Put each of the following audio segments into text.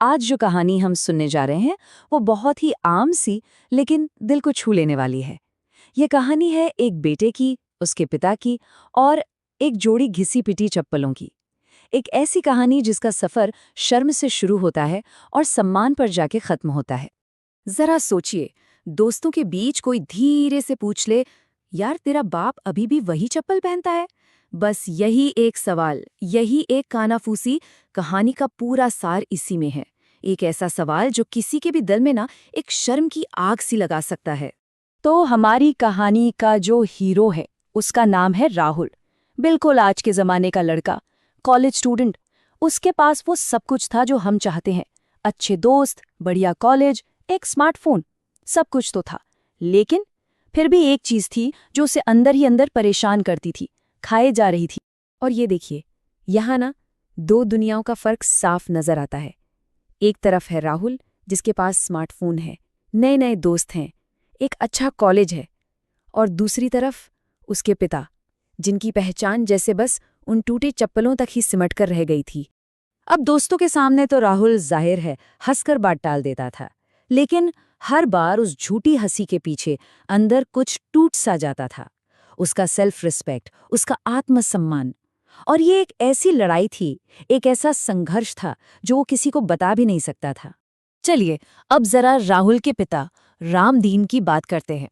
आज जो कहानी हम सुनने जा रहे हैं वो बहुत ही आम सी लेकिन दिल को छू लेने वाली है। ये कहानी है एक बेटे की, उसके पिता की और एक जोड़ी घिसी पिटी चप्पलों की। एक ऐसी कहानी जिसका सफर शर्म से शुरू होता है और सम्मान पर जाके खत्म होता है। जरा सोचिए, दोस्तों के बीच कोई धीरे से पूछ ले, यार तेरा बाप अभी भी वही चप्पल पहनता है? बस यही एक सवाल, यही एक कानाफूसी, कहानी का पूरा सार इसी में है। एक ऐसा सवाल जो किसी के भी दिल में ना एक शर्म की आग सी लगा सकता है। तो हमारी कहानी का जो हीरो है उसका नाम है राहुल। बिल्कुल आज के जमाने का लड़का, कॉलेज स्टूडेंट। उसके पास वो सब कुछ था जो हम चाहते हैं। अच्छे दोस्त, बढ़िया कॉलेज, एक स्मार्टफोन, सब कुछ तो था। लेकिन फिर भी एक चीज थी जो उसे अंदर ही अंदर परेशान करती थी, खाए जा रही थी। और ये देखिए, यहाँ ना दो दुनियाओं का फर्क साफ नजर आता है। एक तरफ है राहुल जिसके पास स्मार्टफोन है, नए नए दोस्त हैं, एक अच्छा कॉलेज है। और दूसरी तरफ उसके पिता, जिनकी पहचान जैसे बस उन टूटे चप्पलों तक ही सिमट कर रह गई थी। अब दोस्तों के सामने तो राहुल जाहिर है हंसकर बात टाल देता था, लेकिन हर बार उस झूठी हंसी के पीछे अंदर कुछ टूट सा जाता था। उसका सेल्फ रिस्पेक्ट, उसका आत्मसम्मान। और ये एक ऐसी लड़ाई थी, एक ऐसा संघर्ष था जो वो किसी को बता भी नहीं सकता था। चलिए अब जरा राहुल के पिता रामदीन की बात करते हैं।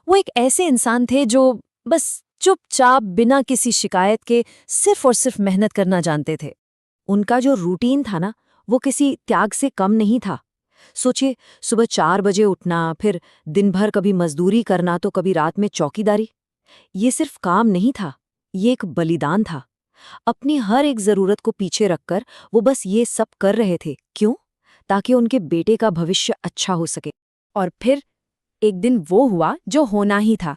वो एक ऐसे इंसान थे जो बस चुपचाप बिना किसी शिकायत के सिर्फ और सिर्फ मेहनत करना जानते थे। उनका जो रूटीन था ना, वो किसी त्याग से कम नहीं था। सोचिए, सुबह 4 बजे उठना, फिर दिन भर कभी मजदूरी करना तो कभी रात में चौकीदारी। ये सिर्फ काम नहीं था, ये एक बलिदान था। अपनी हर एक जरूरत को पीछे रखकर वो बस ये सब कर रहे थे। क्यों? ताकि उनके बेटे का भविष्य अच्छा हो सके। और फिर एक दिन वो हुआ जो होना ही था।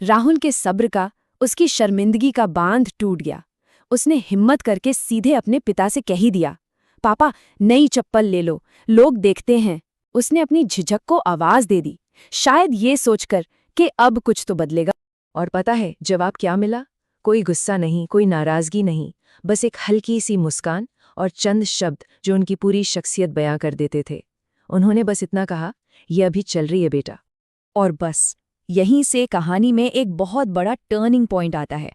राहुल के सब्र का, उसकी शर्मिंदगी का बांध टूट गया। उसने हिम्मत करके सीधे अपने पिता से कह ही दिया, पापा नई चप्पल ले लो, लोग देखते हैं। उसने अपनी झिझक को आवाज दे दी, शायद ये सोचकर कि अब कुछ तो बदलेगा। और पता है जवाब क्या मिला? कोई गुस्सा नहीं, कोई नाराजगी नहीं, बस एक हल्की सी मुस्कान और चंद शब्द जो उनकी पूरी शख्सियत बयां कर देते थे। उन्होंने बस इतना कहा, ये अभी चल रही है बेटा। और बस यहीं से कहानी में एक बहुत बड़ा टर्निंग पॉइंट आता है।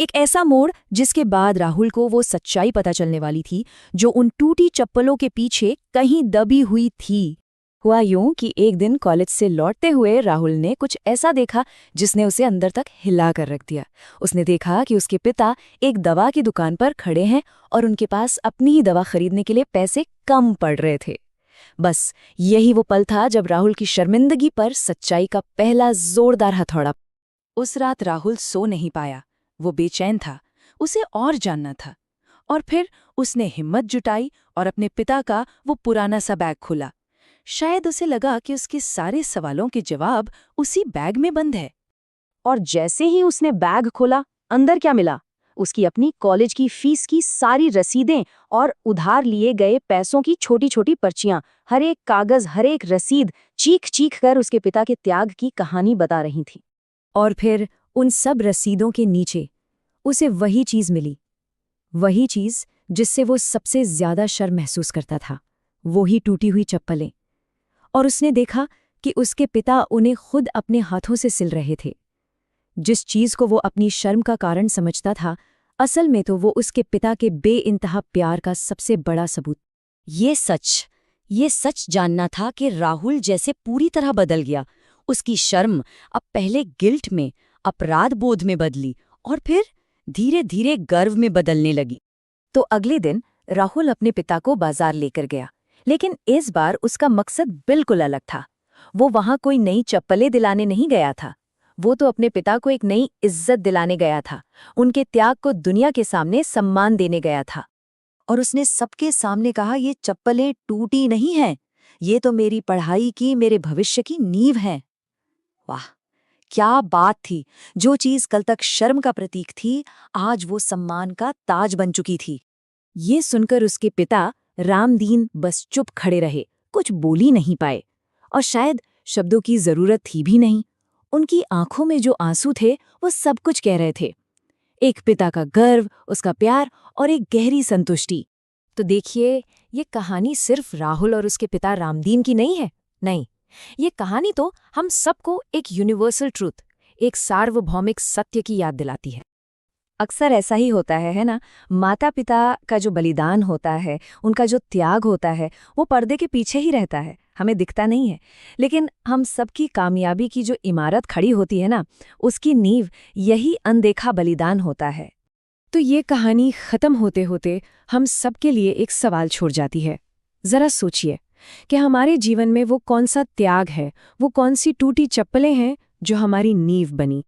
एक ऐसा मोड़ जिसके बाद राहुल को वो सच्चाई पता चलने वाली थी जो उन टूटी चप्पलों के पीछे कहीं दबी हुई थी। हुआ यूं कि एक दिन कॉलेज से लौटते हुए राहुल ने कुछ ऐसा देखा जिसने उसे अंदर तक हिला कर रख दिया। उसने देखा कि उसके पिता एक दवा की दुकान पर खड़े हैं और उनके पास अपनी ही दवा खरीदने के लिए पैसे कम पड़ रहे थे। बस यही वो पल था जब राहुल की शर्मिंदगी पर सच्चाई का पहला जोरदार हथौड़ा। उस रात राहुल सो नहीं पाया। वो बेचैन था, उसे और जानना था। और फिर उसने हिम्मत जुटाई और अपने पिता का वो पुराना सा बैग खोला। शायद उसे लगा कि उसके सारे सवालों के जवाब उसी बैग में बंद है। और जैसे ही उसने बैग खोला, अंदर क्या मिला? उसकी अपनी कॉलेज की फीस की सारी रसीदें और उधार लिए गए पैसों की छोटी छोटी पर्चियां। हर एक कागज, हर एक रसीद चीख चीख कर उसके पिता के त्याग की कहानी बता रही थी। और फिर उन सब रसीदों के नीचे उसे वही चीज मिली, वही चीज जिससे वो सबसे ज्यादा शर्म महसूस करता था, वही टूटी हुई चप्पलें। और उसने देखा कि उसके पिता उन्हें खुद अपने हाथों से सिल रहे थे। जिस चीज को वो अपनी शर्म का कारण समझता था, असल में तो वो उसके पिता के बेइंतहा प्यार का सबसे बड़ा सबूत। ये सच जानना था कि राहुल जैसे पूरी तरह बदल गया। उसकी शर्म अब पहले गिल्ट में, अपराध बोध में बदली और फिर धीरे धीरे गर्व में बदलने लगी। तो अगले दिन राहुल अपने पिता को बाजार लेकर गया, लेकिन इस बार उसका मकसद बिल्कुल अलग था। वो वहां कोई नई चप्पलें दिलाने नहीं गया था, वो तो अपने पिता को एक नई इज्जत दिलाने गया था, उनके त्याग को दुनिया के सामने सम्मान देने गया था। और उसने सबके सामने कहा, ये चप्पलें टूटी नहीं हैं, ये तो मेरी पढ़ाई की, मेरे भविष्य की नींव हैं। वाह, क्या बात थी! जो चीज कल तक शर्म का प्रतीक थी, आज वो सम्मान का ताज बन चुकी थी। ये सुनकर उसके पिता रामदीन बस चुप खड़े रहे, कुछ बोल ही नहीं पाए। और शायद शब्दों की जरूरत थी भी नहीं। उनकी आंखों में जो आंसू थे वो सब कुछ कह रहे थे। एक पिता का गर्व, उसका प्यार और एक गहरी संतुष्टि। तो देखिए, ये कहानी सिर्फ राहुल और उसके पिता रामदीन की नहीं है। नहीं, ये कहानी तो हम सबको एक यूनिवर्सल ट्रूथ, एक सार्वभौमिक सत्य की याद दिलाती है। अक्सर ऐसा ही होता है ना। माता पिता का जो बलिदान होता है, उनका जो त्याग होता है, वो पर्दे के पीछे ही रहता है, हमें दिखता नहीं है। लेकिन हम सबकी कामयाबी की जो इमारत खड़ी होती है ना, उसकी नींव यही अनदेखा बलिदान होता है। तो ये कहानी खत्म होते होते हम सबके लिए एक सवाल छोड़ जाती है। जरा सोचिए कि हमारे जीवन में वो कौन सा त्याग है, वो कौन सी टूटी चप्पलें हैं जो हमारी नींव बनी।